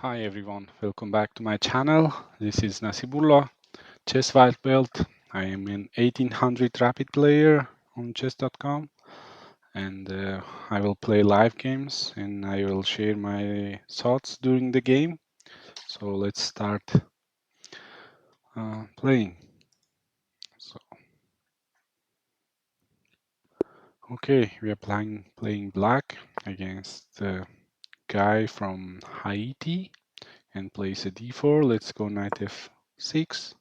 Hi everyone, welcome back to my channel. This is Nasibullah, chess white belt. I am an 1800 rapid player on chess.com and I will play live games and I will share my thoughts during the game. So let's start playing. Okay, we are playing black against the guy from Haiti and plays a d4. Let's go knight f6.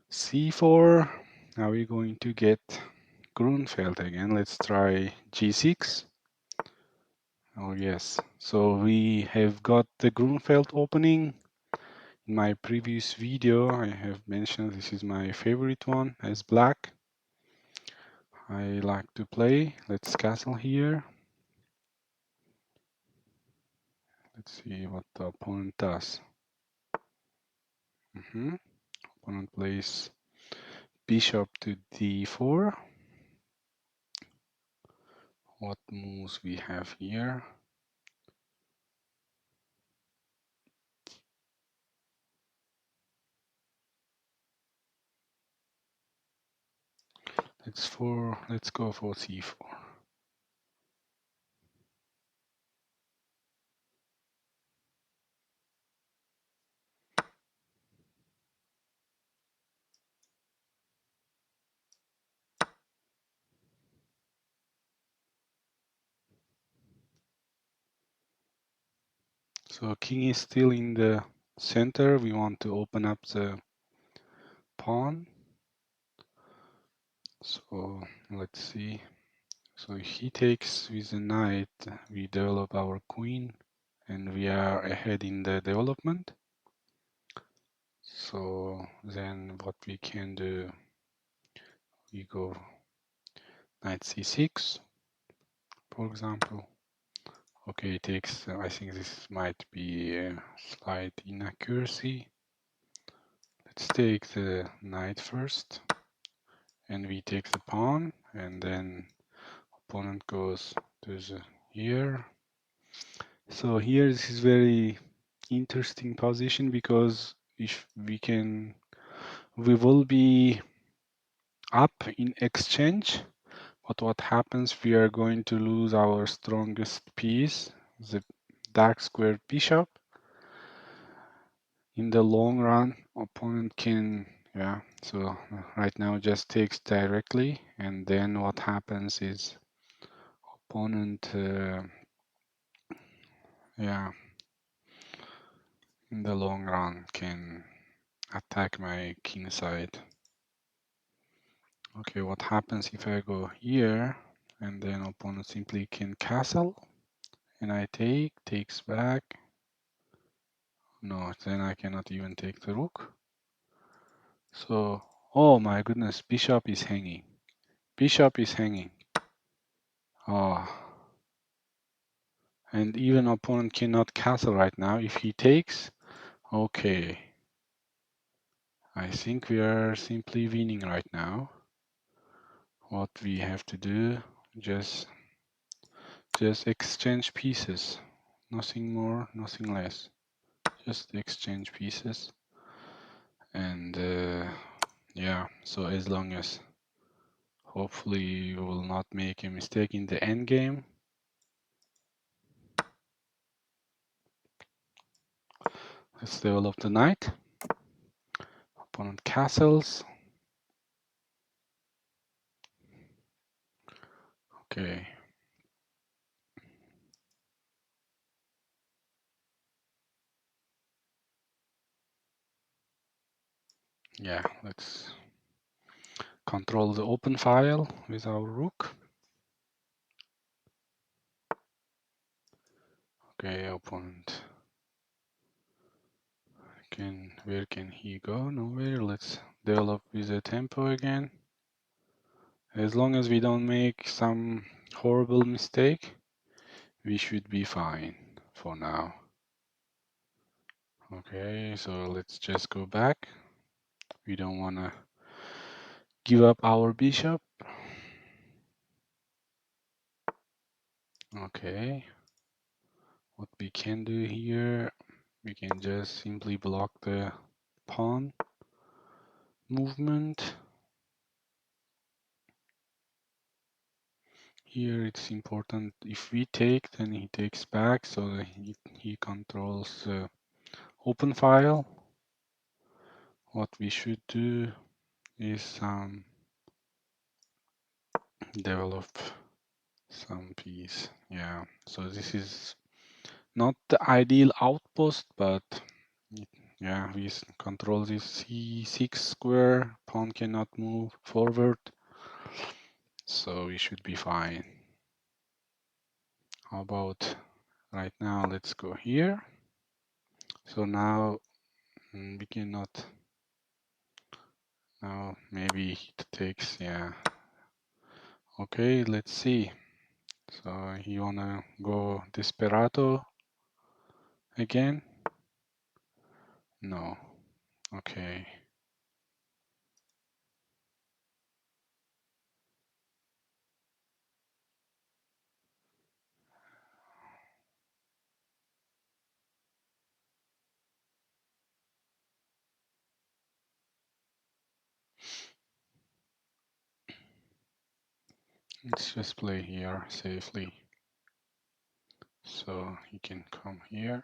c4. Now we're going to get Grünfeld again. Let's try g6. Oh yes, so we have got the Grünfeld opening. In my previous video I have mentioned this is my favorite one as black. I like to play. Let's castle here. Let's see what the opponent does. Opponent plays bishop to d4. What moves we have here? Let's go for c4. So king is still in the center. We want to open up the pawn. So let's see. So if he takes with the knight, we develop our queen and we are ahead in the development. So then what we can do, we go knight c6, for example. Okay, it takes, I think this might be a slight inaccuracy. Let's take the knight first and we take the pawn and then opponent goes to the here. So here this is very interesting position because if we will be up in exchange, but what happens, we are going to lose our strongest piece, the dark square bishop. In the long run, opponent can, so right now just takes directly, and then what happens is opponent, in the long run can attack my king side. Okay, what happens if I go here and then opponent simply can castle and I takes back. No, then I cannot even take the rook. So, oh my goodness, bishop is hanging. Bishop is hanging. Oh. And even opponent cannot castle right now. If he takes, okay. I think we are simply winning right now. What we have to do, just exchange pieces. Nothing more, nothing less. Just exchange pieces. And yeah, so as long as hopefully you will not make a mistake in the end game. Let's develop the knight. Opponent castles. Okay. Yeah, let's control the open file with our rook. Okay, opponent where can he go? Nowhere. Let's develop with the tempo again. As long as we don't make some horrible mistake, we should be fine for now. Okay, so let's just go back. We don't want to give up our bishop. Okay. What we can do here, we can just simply block the pawn movement. Here it's important, if we take, then he takes back, so that he controls open file. What we should do is develop some piece. Yeah, so this is not the ideal outpost, but yeah, we control this c6 square, pawn cannot move forward, so we should be fine. How about right now, let's go here. So now we cannot, now maybe it takes, yeah. Okay, let's see. So you wanna go Desperado again? No, okay. Let's just play here safely. So he can come here.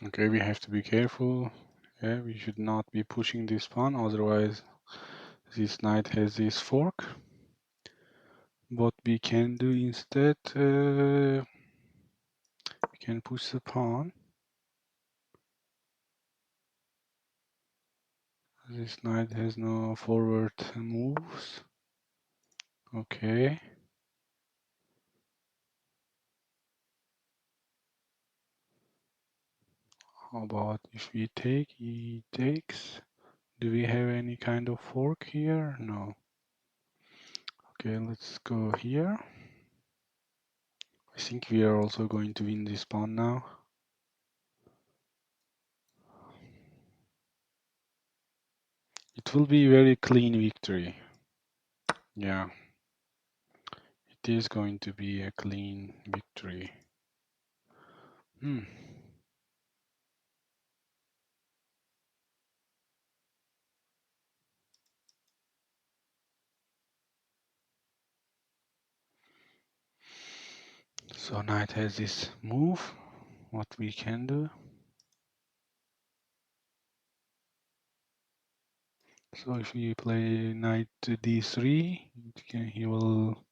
Okay, we have to be careful. Yeah, we should not be pushing this pawn, otherwise this knight has this fork. What we can do instead, we can push the pawn. This knight has no forward moves. Okay. How about if we take, he takes? Do we have any kind of fork here? No. Okay, let's go here. I think we are also going to win this pawn now. It will be a very clean victory. Yeah. It is going to be a clean victory. So knight has this move. What we can do. So if we play knight to d3, he will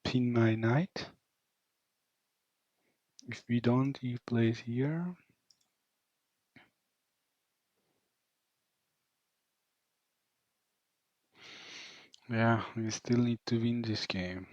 pin my knight. If we don't, he plays here. Yeah, we still need to win this game.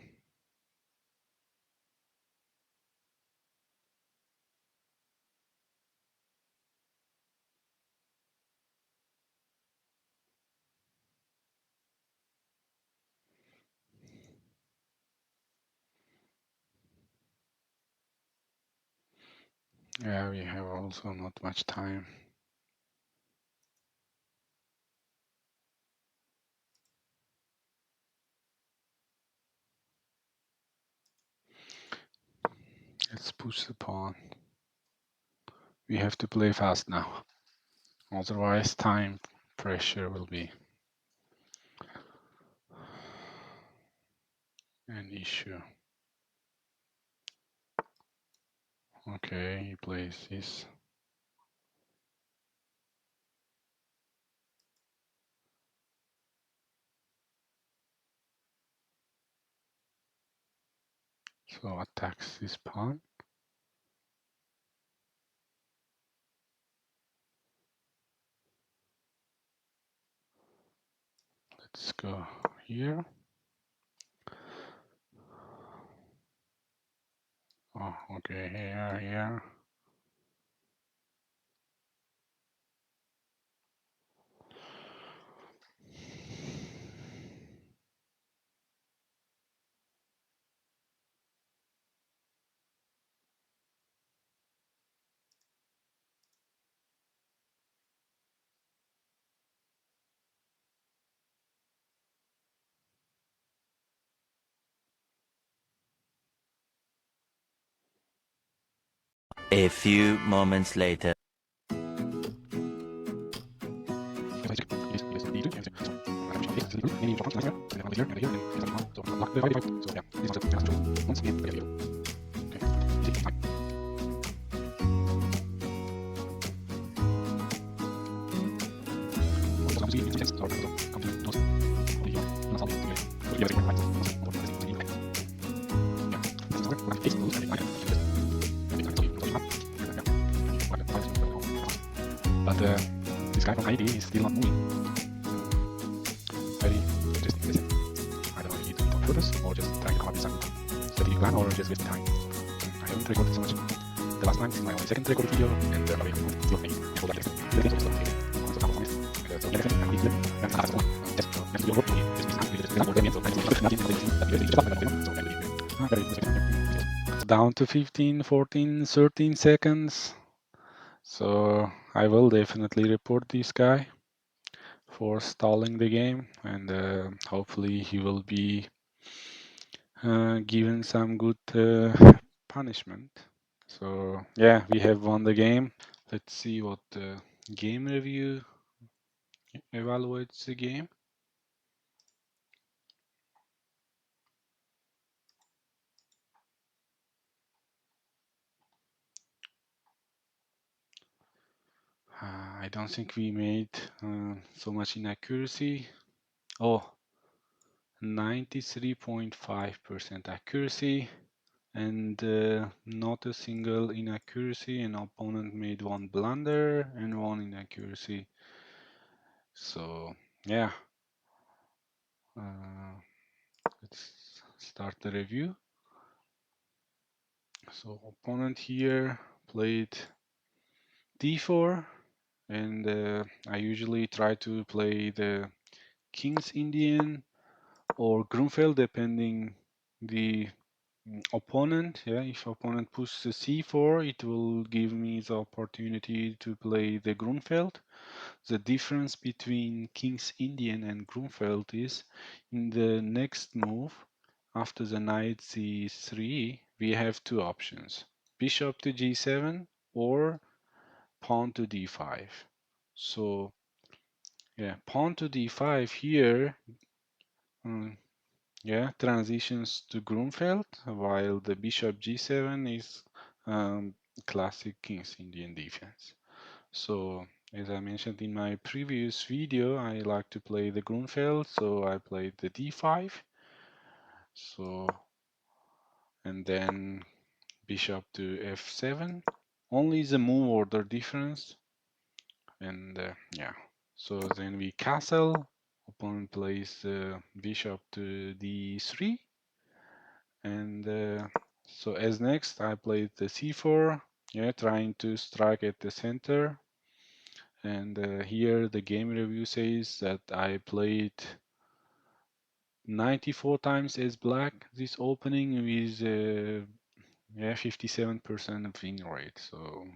Yeah, we have also not much time. Let's push the pawn. We have to play fast now. Otherwise, time pressure will be an issue. Okay, he plays this. So attacks this pawn. Let's go here. Oh, okay, here. A few moments later. But this guy from ID is still not moving. Very interesting. I don't know if he's doing it on purpose or just trying to come up with some strategic plan or just wasting time. I haven't recorded so much. The last time this is my only second recorded video and probably still maybe before that. Down to 15, 14, 13 seconds. So I will definitely report this guy for stalling the game, and hopefully he will be given some good punishment. So yeah, we have won the game. Let's see what the game review evaluates the game. I don't think we made so much inaccuracy. Oh, 93.5% accuracy and not a single inaccuracy. An opponent made one blunder and one inaccuracy. So yeah, let's start the review. So opponent here played d4, and I usually try to play the King's Indian or Grünfeld depending the opponent. Yeah, if opponent pushes c4, it will give me the opportunity to play the Grünfeld. The difference between King's Indian and Grünfeld is in the next move after the knight c3 we have two options: bishop to g7 or pawn to d5. So yeah, pawn to d5 here yeah, transitions to Grunfeld, while the bishop g7 is classic King's Indian defense. So as I mentioned in my previous video, I like to play the Grunfeld, so I played the d5. So and then bishop to f7. Only the move order difference. And yeah, so then we castle. Opponent plays bishop to d3. And so as next, I played the c4. Yeah, trying to strike at the center. And here the game review says that I played 94 times as black this opening with yeah 57% win rate. So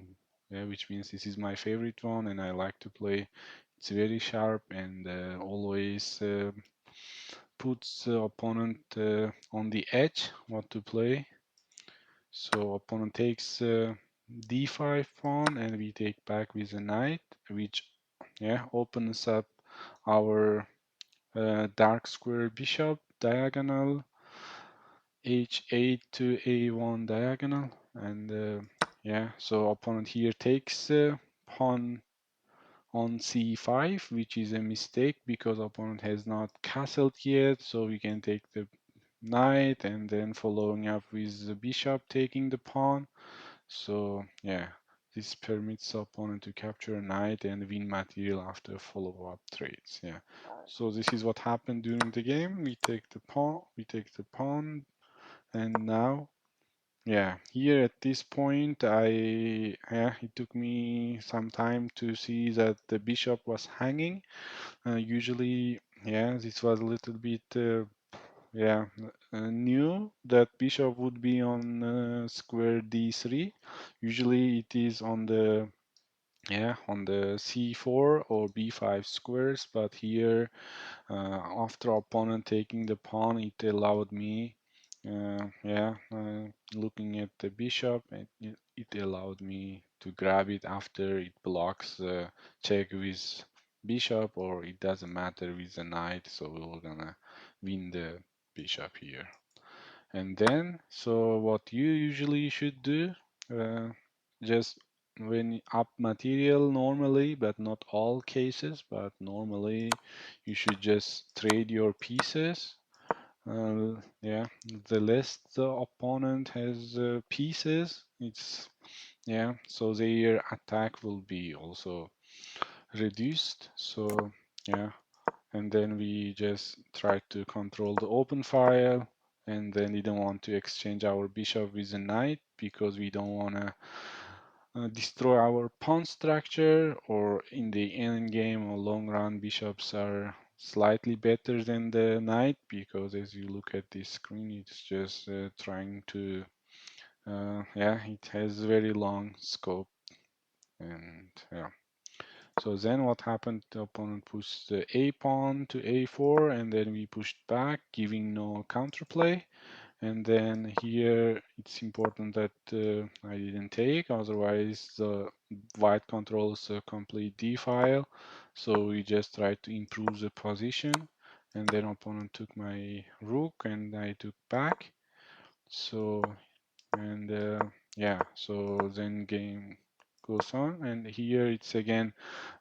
yeah, which means this is my favorite one, and I like to play. It's very sharp and always puts the opponent on the edge what to play. So opponent takes d5 pawn, and we take back with a knight, which yeah opens up our dark square bishop diagonal h8 to a1 diagonal. And yeah, so opponent here takes pawn on c5, which is a mistake because opponent has not castled yet. So we can take the knight and then following up with the bishop taking the pawn. So yeah, this permits opponent to capture a knight and win material after follow-up trades. Yeah. So this is what happened during the game. We take the pawn, and now, yeah, here at this point, yeah, it took me some time to see that the bishop was hanging. Usually, yeah, this was a little bit, yeah, new that bishop would be on square d3. Usually, it is on the yeah on the c4 or b5 squares, but here after opponent taking the pawn, it allowed me, yeah, looking at the bishop, it allowed me to grab it after it blocks the check with bishop, or it doesn't matter with the knight, so we're gonna win the bishop here. And then, so what you usually should do, uh, just when up material normally, but not all cases, but normally you should just trade your pieces. Yeah, the less the opponent has pieces, it's yeah, so their attack will be also reduced. So yeah, and then we just try to control the open file, and then we don't want to exchange our bishop with a knight because we don't want to destroy our pawn structure, or in the end game or long run bishops are slightly better than the knight, because as you look at this screen it's just trying to yeah, it has very long scope. And yeah, so then what happened, the opponent pushed the a pawn to a4, and then we pushed back, giving no counterplay. And then here it's important that I didn't take, otherwise the white controls a complete d file. So we just tried to improve the position, and then opponent took my rook and I took back. So and yeah, so then game goes on, and here it's again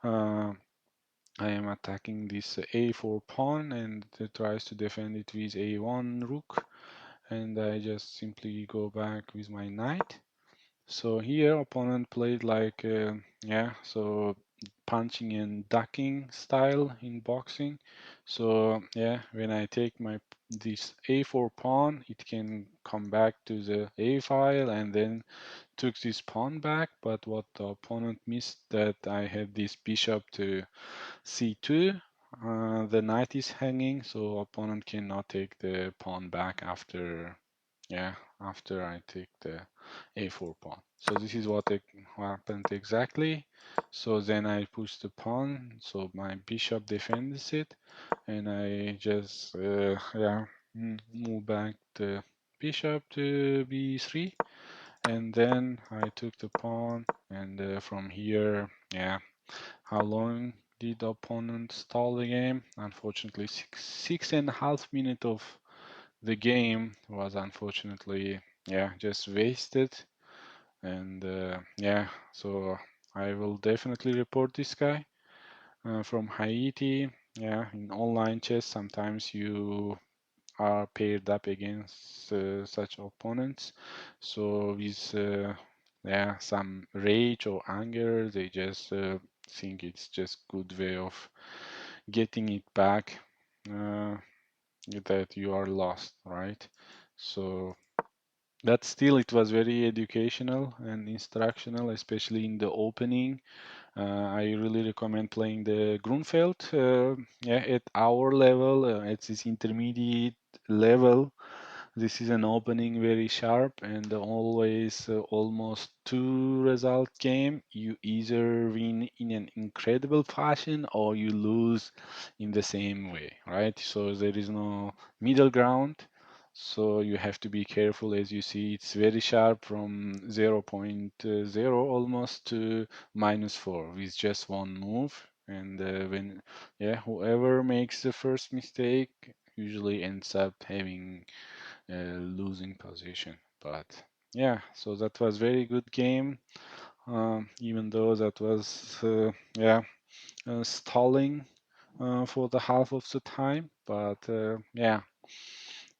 uh, I am attacking this a4 pawn, and it tries to defend it with a1 rook, and I just simply go back with my knight. So here opponent played like yeah, so punching and ducking style in boxing. So yeah, when I take my this a4 pawn, it can come back to the a file and then took this pawn back. But what the opponent missed, that I have this bishop to c2. The knight is hanging, so opponent cannot take the pawn back after yeah, after I take the a4 pawn. So this is what happened exactly. So then I push the pawn, so my bishop defends it, and I just yeah, move back the bishop to b3, and then I took the pawn, and from here, yeah, how long did the opponent stall the game? Unfortunately, 6.5 minutes of the game was unfortunately, yeah, just wasted. And yeah, so I will definitely report this guy from Haiti. Yeah, in online chess sometimes you are paired up against such opponents. So with yeah, some rage or anger, they just think it's just good way of getting it back uh, that you are lost, right? So but still it was very educational and instructional, especially in the opening. I really recommend playing the Grünfeld. Yeah, at our level, at this intermediate level, this is an opening very sharp and always almost two result game. You either win in an incredible fashion or you lose in the same way, right? So there is no middle ground. So you have to be careful. As you see, it's very sharp from zero point 0.0 almost to -4 with just one move. And when, yeah, whoever makes the first mistake usually ends up having losing position. But yeah, so that was very good game. Even though that was yeah stalling for the half of the time. But yeah,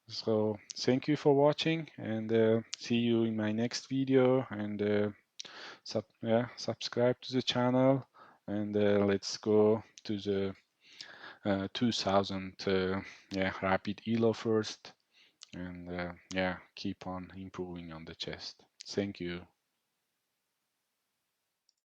so thank you for watching and see you in my next video and subscribe to the channel and let's go to the 2000 yeah rapid elo first and yeah keep on improving on the chest. Thank you.